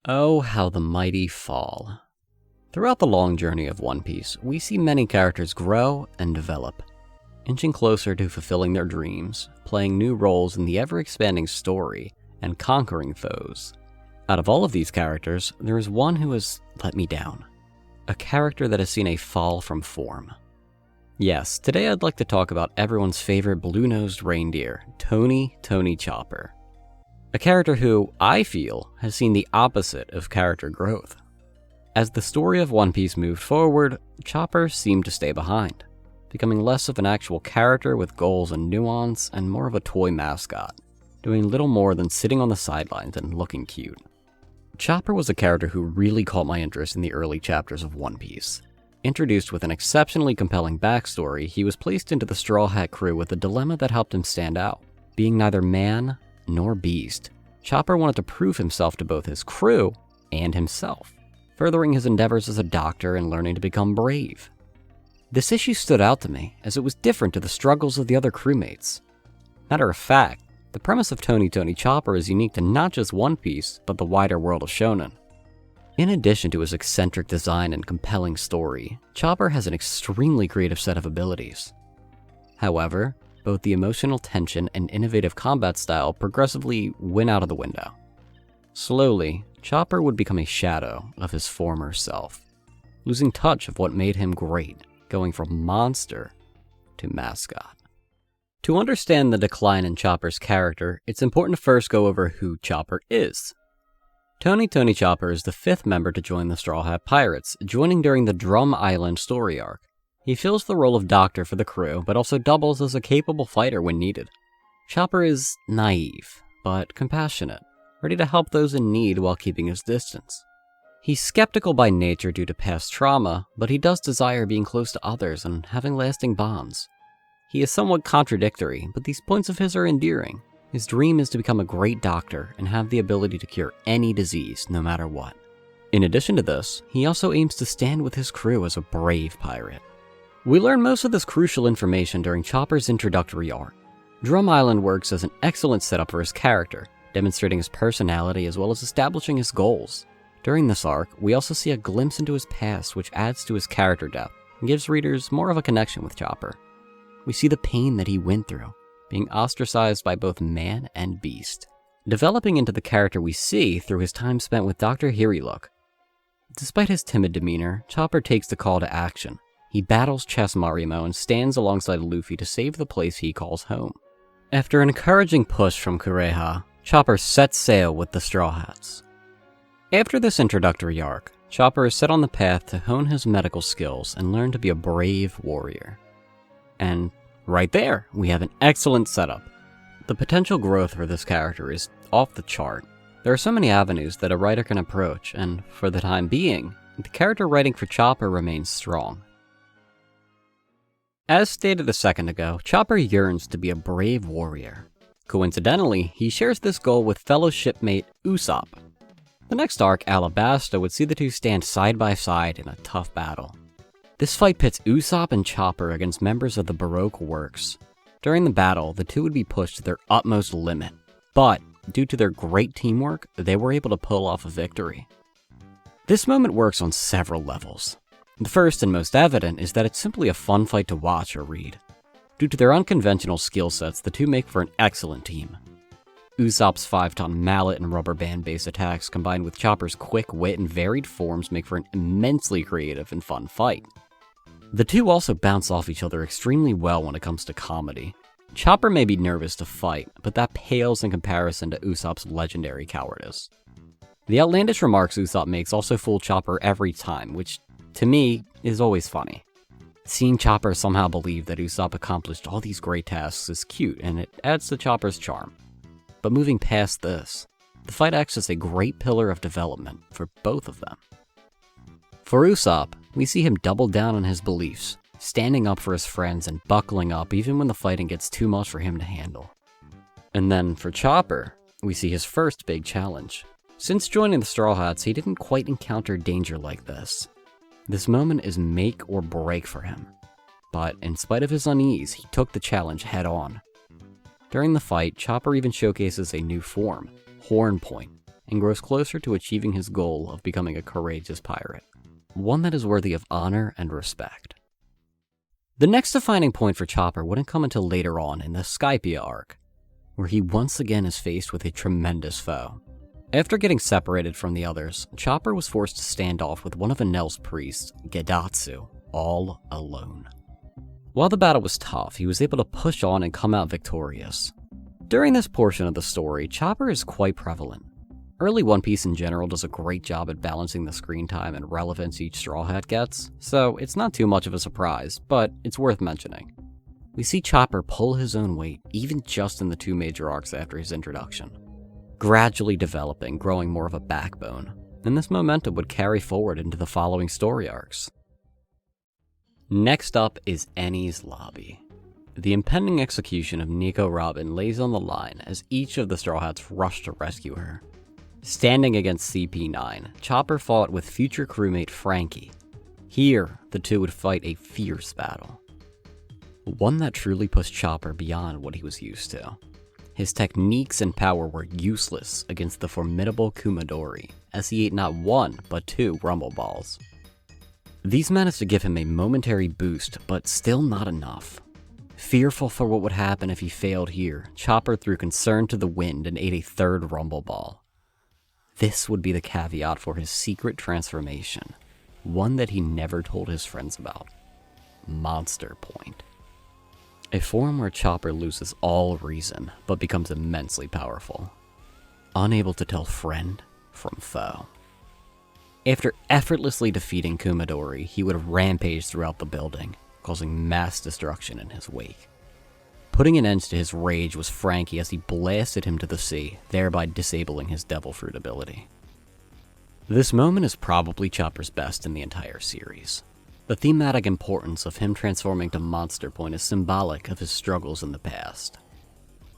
Oh, how the mighty fall. Throughout the long journey of One Piece, we see many characters grow and develop, inching closer to fulfilling their dreams, playing new roles in the ever-expanding story, and conquering foes. Out of all of these characters, there is one who has let me down. A character that has seen a fall from form. Yes, today I'd like to talk about everyone's favorite blue-nosed reindeer, Tony Chopper. A character who, I feel, has seen the opposite of character growth. As the story of One Piece moved forward, Chopper seemed to stay behind, becoming less of an actual character with goals and nuance and more of a toy mascot, doing little more than sitting on the sidelines and looking cute. Chopper was a character who really caught my interest in the early chapters of One Piece. Introduced with an exceptionally compelling backstory, he was placed into the Straw Hat crew with a dilemma that helped him stand out. Being neither man nor beast, Chopper wanted to prove himself to both his crew and himself, furthering his endeavors as a doctor and learning to become brave. This issue stood out to me, as it was different to the struggles of the other crewmates. Matter of fact, the premise of Tony Chopper is unique to not just One Piece, but the wider world of shonen. In addition to his eccentric design and compelling story, Chopper has an extremely creative set of abilities. However, both the emotional tension and innovative combat style progressively went out of the window. Slowly, Chopper would become a shadow of his former self, losing touch of what made him great, going from monster to mascot. To understand the decline in Chopper's character, it's important to first go over who Chopper is. Tony Chopper is the fifth member to join the Straw Hat Pirates, joining during the Drum Island story arc. He fills the role of doctor for the crew, but also doubles as a capable fighter when needed. Chopper is naive, but compassionate, ready to help those in need while keeping his distance. He's skeptical by nature due to past trauma, but he does desire being close to others and having lasting bonds. He is somewhat contradictory, but these points of his are endearing. His dream is to become a great doctor and have the ability to cure any disease, no matter what. In addition to this, he also aims to stand with his crew as a brave pirate. We learn most of this crucial information during Chopper's introductory arc. Drum Island works as an excellent setup for his character, demonstrating his personality as well as establishing his goals. During this arc, we also see a glimpse into his past, which adds to his character depth and gives readers more of a connection with Chopper. We see the pain that he went through, being ostracized by both man and beast, developing into the character we see through his time spent with Dr. Hiriluk. Despite his timid demeanor, Chopper takes the call to action. He battles Chess Marimo and stands alongside Luffy to save the place he calls home. After an encouraging push from Kureha, Chopper sets sail with the Straw Hats. After this introductory arc, Chopper is set on the path to hone his medical skills and learn to be a brave warrior. And right there, we have an excellent setup. The potential growth for this character is off the chart. There are so many avenues that a writer can approach, and for the time being, the character writing for Chopper remains strong. As stated a second ago, Chopper yearns to be a brave warrior. Coincidentally, he shares this goal with fellow shipmate Usopp. The next arc, Alabasta, would see the two stand side by side in a tough battle. This fight pits Usopp and Chopper against members of the Baroque Works. During the battle, the two would be pushed to their utmost limit, but due to their great teamwork, they were able to pull off a victory. This moment works on several levels. The first and most evident is that it's simply a fun fight to watch or read. Due to their unconventional skill sets, the two make for an excellent team. Usopp's 5-ton mallet and rubber band-based attacks combined with Chopper's quick wit and varied forms make for an immensely creative and fun fight. The two also bounce off each other extremely well when it comes to comedy. Chopper may be nervous to fight, but that pales in comparison to Usopp's legendary cowardice. The outlandish remarks Usopp makes also fool Chopper every time, which, to me, is always funny. Seeing Chopper somehow believe that Usopp accomplished all these great tasks is cute, and it adds to Chopper's charm. But moving past this, the fight acts as a great pillar of development for both of them. For Usopp, we see him double down on his beliefs, standing up for his friends and buckling up even when the fighting gets too much for him to handle. And then for Chopper, we see his first big challenge. Since joining the Straw Hats, he didn't quite encounter danger like this. This moment is make or break for him. But in spite of his unease, he took the challenge head on. During the fight, Chopper even showcases a new form, Horn Point, and grows closer to achieving his goal of becoming a courageous pirate, one that is worthy of honor and respect. The next defining point for Chopper wouldn't come until later on in the Skypiea arc, where he once again is faced with a tremendous foe. After getting separated from the others, Chopper was forced to stand off with one of Enel's priests, Gedatsu, all alone. While the battle was tough, he was able to push on and come out victorious. During this portion of the story, Chopper is quite prevalent. Early One Piece in general does a great job at balancing the screen time and relevance each Straw Hat gets, so it's not too much of a surprise, but it's worth mentioning. We see Chopper pull his own weight, even just in the 2 major arcs after his introduction, gradually developing, growing more of a backbone, and this momentum would carry forward into the following story arcs. Next up is Enies Lobby. The impending execution of Nico Robin lays on the line as each of the Straw Hats rush to rescue her. Standing against CP9, Chopper fought with future crewmate Frankie. Here, the two would fight a fierce battle, one that truly pushed Chopper beyond what he was used to. His techniques and power were useless against the formidable Kumadori, as he ate not 1 but 2 rumble balls. These managed to give him a momentary boost, but still not enough. Fearful for what would happen if he failed here, Chopper threw concern to the wind and ate a 3rd rumble ball. This would be the caveat for his secret transformation, one that he never told his friends about. Monster Point. A form where Chopper loses all reason, but becomes immensely powerful. Unable to tell friend from foe. After effortlessly defeating Kumadori, he would rampage throughout the building, causing mass destruction in his wake. Putting an end to his rage was Frankie as he blasted him to the sea, thereby disabling his Devil Fruit ability. This moment is probably Chopper's best in the entire series. The thematic importance of him transforming to Monster Point is symbolic of his struggles in the past.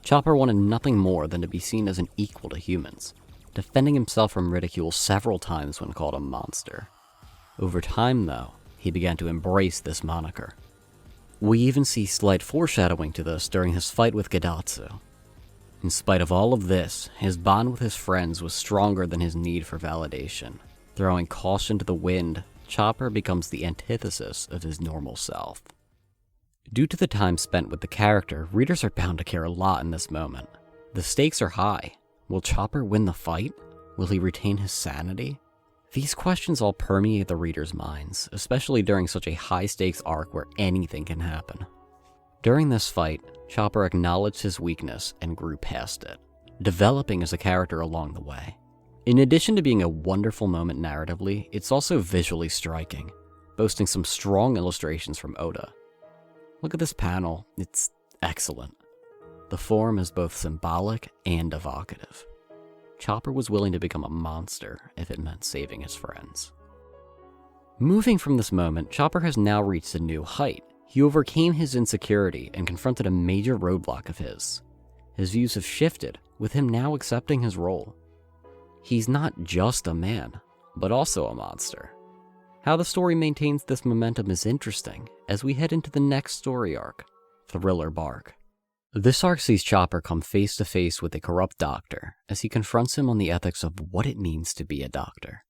Chopper wanted nothing more than to be seen as an equal to humans, defending himself from ridicule several times when called a monster. Over time, though, he began to embrace this moniker. We even see slight foreshadowing to this during his fight with Gedatsu. In spite of all of this, his bond with his friends was stronger than his need for validation. Throwing caution to the wind, Chopper becomes the antithesis of his normal self. Due to the time spent with the character, readers are bound to care a lot in this moment. The stakes are high. Will Chopper win the fight? Will he retain his sanity? These questions all permeate the reader's minds, especially during such a high-stakes arc where anything can happen. During this fight, Chopper acknowledged his weakness and grew past it, developing as a character along the way. In addition to being a wonderful moment narratively, it's also visually striking, boasting some strong illustrations from Oda. Look at this panel, it's excellent. The form is both symbolic and evocative. Chopper was willing to become a monster if it meant saving his friends. Moving from this moment, Chopper has now reached a new height. He overcame his insecurity and confronted a major roadblock of his. His views have shifted, with him now accepting his role. He's not just a man, but also a monster. How the story maintains this momentum is interesting as we head into the next story arc, Thriller Bark. This arc sees Chopper come face to face with a corrupt doctor as he confronts him on the ethics of what it means to be a doctor.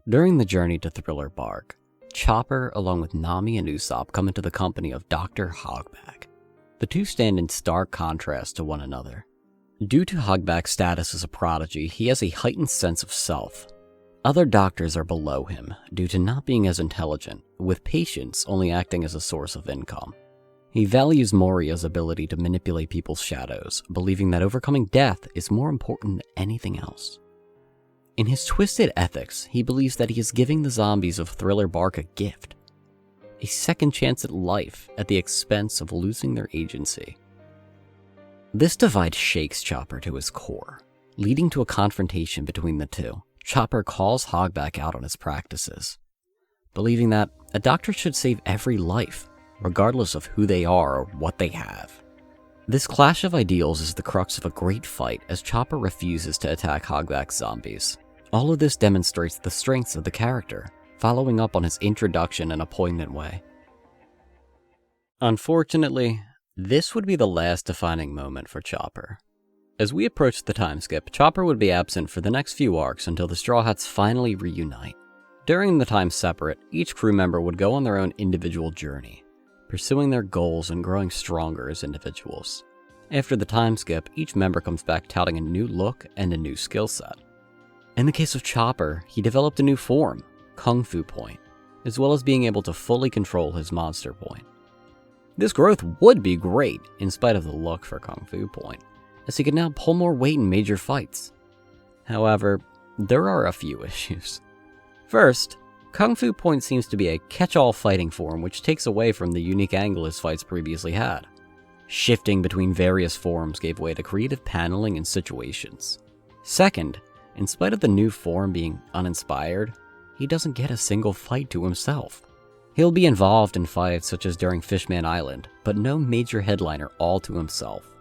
During the journey to Thriller Bark, Chopper, along with Nami and Usopp, come into the company of Dr. Hogback. The two stand in stark contrast to one another. Due to Hogback's status as a prodigy, he has a heightened sense of self. Other doctors are below him due to not being as intelligent, with patients only acting as a source of income. He values Moria's ability to manipulate people's shadows, believing that overcoming death is more important than anything else. In his twisted ethics, he believes that he is giving the zombies of Thriller Bark a gift, a second chance at life at the expense of losing their agency. This divide shakes Chopper to his core, leading to a confrontation between the two. Chopper calls Hogback out on his practices, believing that a doctor should save every life, regardless of who they are or what they have. This clash of ideals is the crux of a great fight as Chopper refuses to attack Hogback's zombies. All of this demonstrates the strengths of the character, following up on his introduction in a poignant way. Unfortunately, this would be the last defining moment for Chopper. As we approach the time skip, Chopper would be absent for the next few arcs until the Straw Hats finally reunite. During the time separate, each crew member would go on their own individual journey, pursuing their goals and growing stronger as individuals. After the time skip, each member comes back touting a new look and a new skill set. In the case of Chopper, he developed a new form, Kung Fu Point, as well as being able to fully control his monster point. This growth would be great, in spite of the look for Kung Fu Point, as he could now pull more weight in major fights. However, there are a few issues. First, Kung Fu Point seems to be a catch-all fighting form which takes away from the unique angle his fights previously had. Shifting between various forms gave way to creative paneling and situations. Second, in spite of the new form being uninspired, he doesn't get a single fight to himself. He'll be involved in fights such as during Fishman Island, but no major headliner all to himself.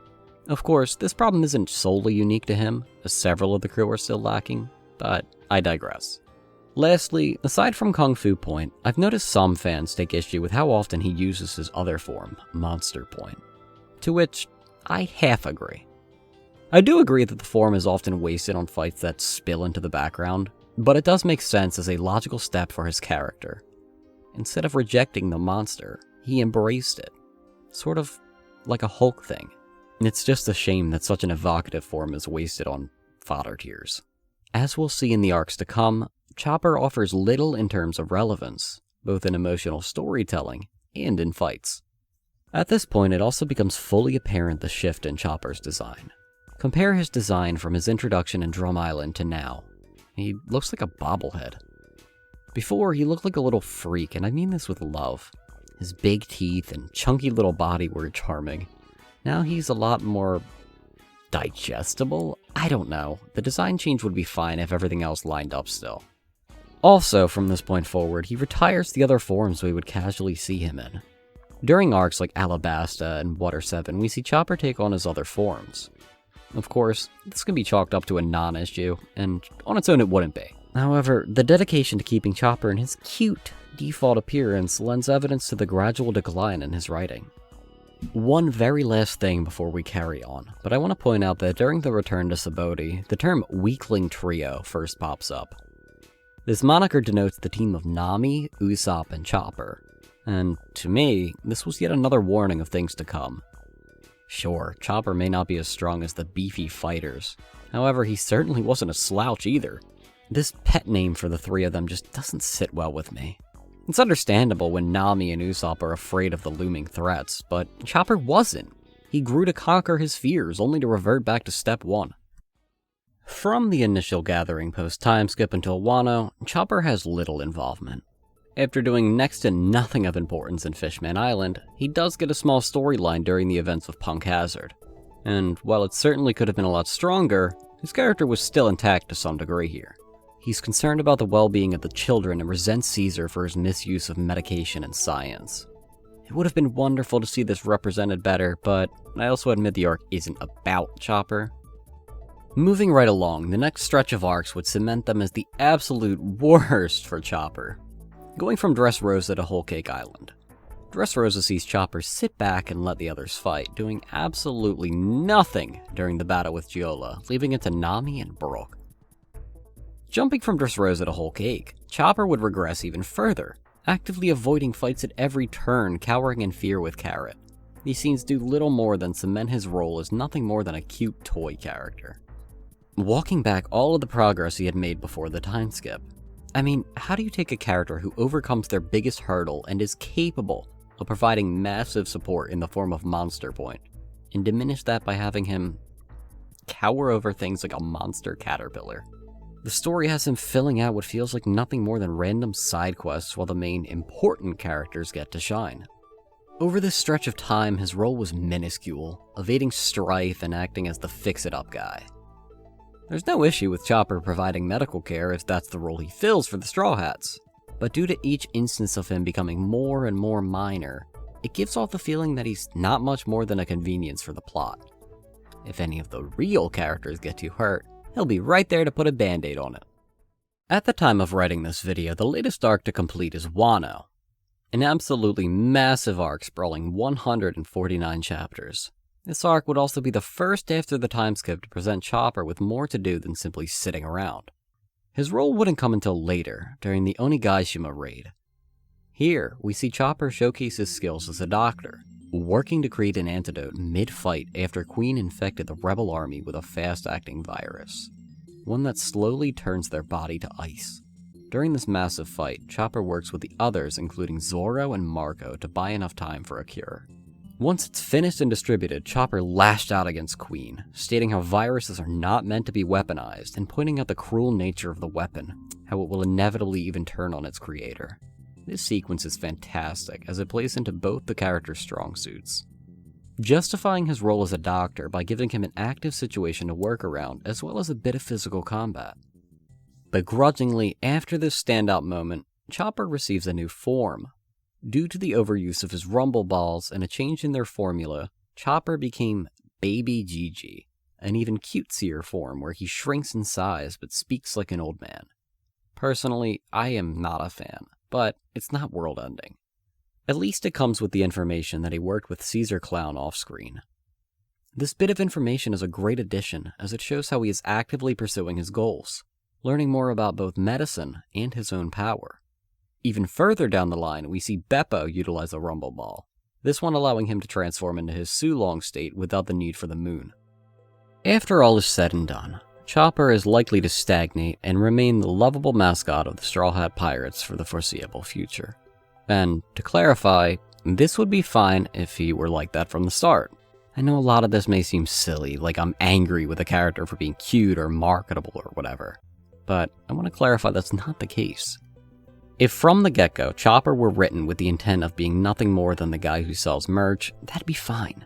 Of course, this problem isn't solely unique to him, as several of the crew are still lacking, but I digress. Lastly, aside from Kung Fu Point, I've noticed some fans take issue with how often he uses his other form, Monster Point, to which I half agree. I do agree that the form is often wasted on fights that spill into the background, but it does make sense as a logical step for his character. Instead of rejecting the monster, he embraced it, sort of like a Hulk thing. It's just a shame that such an evocative form is wasted on fodder tiers. As we'll see in the arcs to come, Chopper offers little in terms of relevance, both in emotional storytelling and in fights. At this point, it also becomes fully apparent the shift in Chopper's design. Compare his design from his introduction in Drum Island to now. He looks like a bobblehead. Before, he looked like a little freak, and I mean this with love. His big teeth and chunky little body were charming. Now he's a lot more digestible? I don't know. The design change would be fine if everything else lined up still. Also, from this point forward, he retires the other forms we would casually see him in. During arcs like Alabasta and Water 7, we see Chopper take on his other forms. Of course, this can be chalked up to a non-issue, and on its own it wouldn't be. However, the dedication to keeping Chopper in his cute default appearance lends evidence to the gradual decline in his writing. One very last thing before we carry on, but I want to point out that during the return to Sabaody, the term Weakling Trio first pops up. This moniker denotes the team of Nami, Usopp, and Chopper, and to me, this was yet another warning of things to come. Sure, Chopper may not be as strong as the beefy fighters, however, he certainly wasn't a slouch either. This pet name for the three of them just doesn't sit well with me. It's understandable when Nami and Usopp are afraid of the looming threats, but Chopper wasn't. He grew to conquer his fears, only to revert back to step one. From the initial gathering post-timeskip until Wano, Chopper has little involvement. After doing next to nothing of importance in Fishman Island, he does get a small storyline during the events of Punk Hazard. And while it certainly could have been a lot stronger, his character was still intact to some degree here. He's concerned about the well-being of the children and resents Caesar for his misuse of medication and science. It would have been wonderful to see this represented better, but I also admit the arc isn't about Chopper. Moving right along, the next stretch of arcs would cement them as the absolute worst for Chopper. Going from Dressrosa to Whole Cake Island. Dressrosa sees Chopper sit back and let the others fight, doing absolutely nothing during the battle with Giola, leaving it to Nami and Brook. Jumping from Dressrosa to Whole Cake, Chopper would regress even further, actively avoiding fights at every turn, cowering in fear with Carrot. These scenes do little more than cement his role as nothing more than a cute toy character. Walking back all of the progress he had made before the time skip. I mean, how do you take a character who overcomes their biggest hurdle and is capable of providing massive support in the form of Monster Point, and diminish that by having him cower over things like a monster caterpillar? The story has him filling out what feels like nothing more than random side quests while the main important characters get to shine. Over this stretch of time, his role was minuscule, evading strife and acting as the fix-it-up guy. There's no issue with Chopper providing medical care if that's the role he fills for the Straw Hats, but due to each instance of him becoming more and more minor, it gives off the feeling that he's not much more than a convenience for the plot. If any of the real characters get too hurt, he'll be right there to put a band-aid on it. At the time of writing this video, the latest arc to complete is Wano, an absolutely massive arc sprawling 149 chapters. This arc would also be the first after the timeskip to present Chopper with more to do than simply sitting around. His role wouldn't come until later, during the Onigashima raid. Here, we see Chopper showcase his skills as a doctor, working to create an antidote mid-fight after Queen infected the rebel army with a fast-acting virus, one that slowly turns their body to ice. During this massive fight, Chopper works with the others, including Zoro and Marco, to buy enough time for a cure. Once it's finished and distributed, Chopper lashed out against Queen, stating how viruses are not meant to be weaponized and pointing out the cruel nature of the weapon, how it will inevitably even turn on its creator. This sequence is fantastic, as it plays into both the character's strong suits, justifying his role as a doctor by giving him an active situation to work around, as well as a bit of physical combat. Begrudgingly, after this standout moment, Chopper receives a new form. Due to the overuse of his rumble balls and a change in their formula, Chopper became Baby Gigi, an even cutesier form where he shrinks in size but speaks like an old man. Personally, I am not a fan, but it's not world-ending. At least it comes with the information that he worked with Caesar Clown off-screen. This bit of information is a great addition, as it shows how he is actively pursuing his goals, learning more about both medicine and his own power. Even further down the line, we see Beppo utilize a rumble ball, this one allowing him to transform into his Sulong state without the need for the moon. After all is said and done, Chopper is likely to stagnate and remain the lovable mascot of the Straw Hat Pirates for the foreseeable future. And to clarify, this would be fine if he were like that from the start. I know a lot of this may seem silly, like I'm angry with a character for being cute or marketable or whatever, but I want to clarify that's not the case. If from the get-go, Chopper were written with the intent of being nothing more than the guy who sells merch, that'd be fine.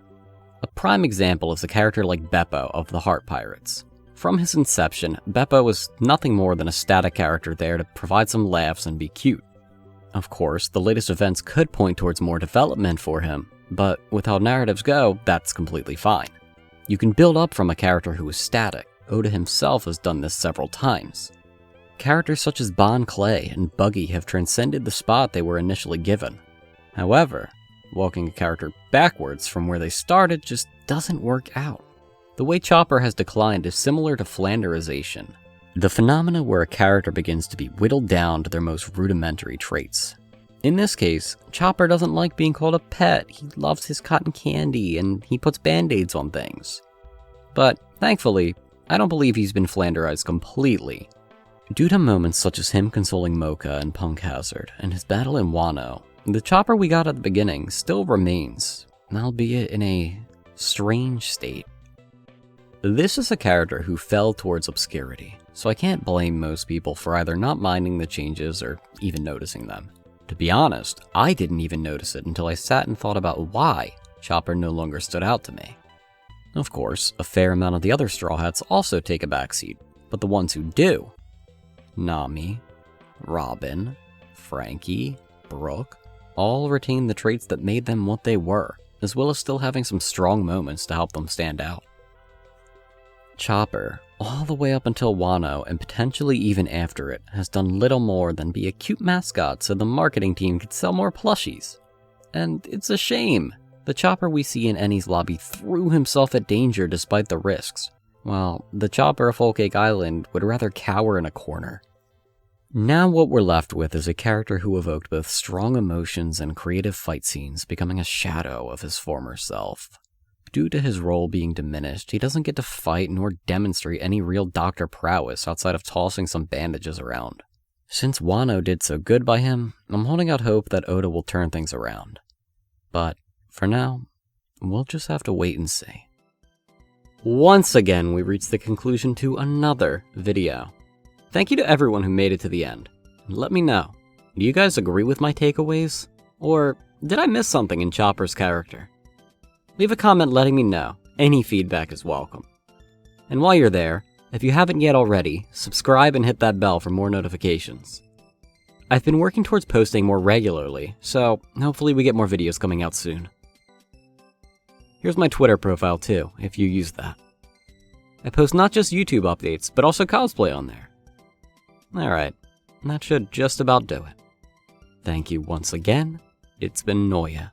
A prime example is a character like Beppo of the Heart Pirates. From his inception, Beppo was nothing more than a static character there to provide some laughs and be cute. Of course, the latest events could point towards more development for him, but with how narratives go, that's completely fine. You can build up from a character who is static. Oda himself has done this several times. Characters such as Bon Clay and Buggy have transcended the spot they were initially given. However, walking a character backwards from where they started just doesn't work out. The way Chopper has declined is similar to Flanderization, the phenomena where a character begins to be whittled down to their most rudimentary traits. In this case, Chopper doesn't like being called a pet, he loves his cotton candy, and he puts band-aids on things. But, thankfully, I don't believe he's been Flanderized completely. Due to moments such as him consoling Mocha and Punk Hazard and his battle in Wano, the Chopper we got at the beginning still remains, albeit in a strange state. This is a character who fell towards obscurity, so I can't blame most people for either not minding the changes or even noticing them. To be honest, I didn't even notice it until I sat and thought about why Chopper no longer stood out to me. Of course, a fair amount of the other Straw Hats also take a backseat, but the ones who do, Nami, Robin, Frankie, Brooke, all retain the traits that made them what they were, as well as still having some strong moments to help them stand out. Chopper, all the way up until Wano and potentially even after it, has done little more than be a cute mascot so the marketing team could sell more plushies. And it's a shame. The Chopper we see in Enies Lobby threw himself at danger despite the risks, while the Chopper of Whole Cake Island would rather cower in a corner. Now what we're left with is a character who evoked both strong emotions and creative fight scenes, becoming a shadow of his former self. Due to his role being diminished, he doesn't get to fight nor demonstrate any real doctor prowess outside of tossing some bandages around. Since Wano did so good by him, I'm holding out hope that Oda will turn things around. But for now, we'll just have to wait and see. Once again, we reached the conclusion to another video. Thank you to everyone who made it to the end. Let me know, do you guys agree with my takeaways? Or did I miss something in Chopper's character? Leave a comment letting me know. Any feedback is welcome. And while you're there, if you haven't yet already, subscribe and hit that bell for more notifications. I've been working towards posting more regularly, so hopefully we get more videos coming out soon. Here's my Twitter profile too, if you use that. I post not just YouTube updates, but also cosplay on there. Alright, that should just about do it. Thank you once again. It's been Noyah.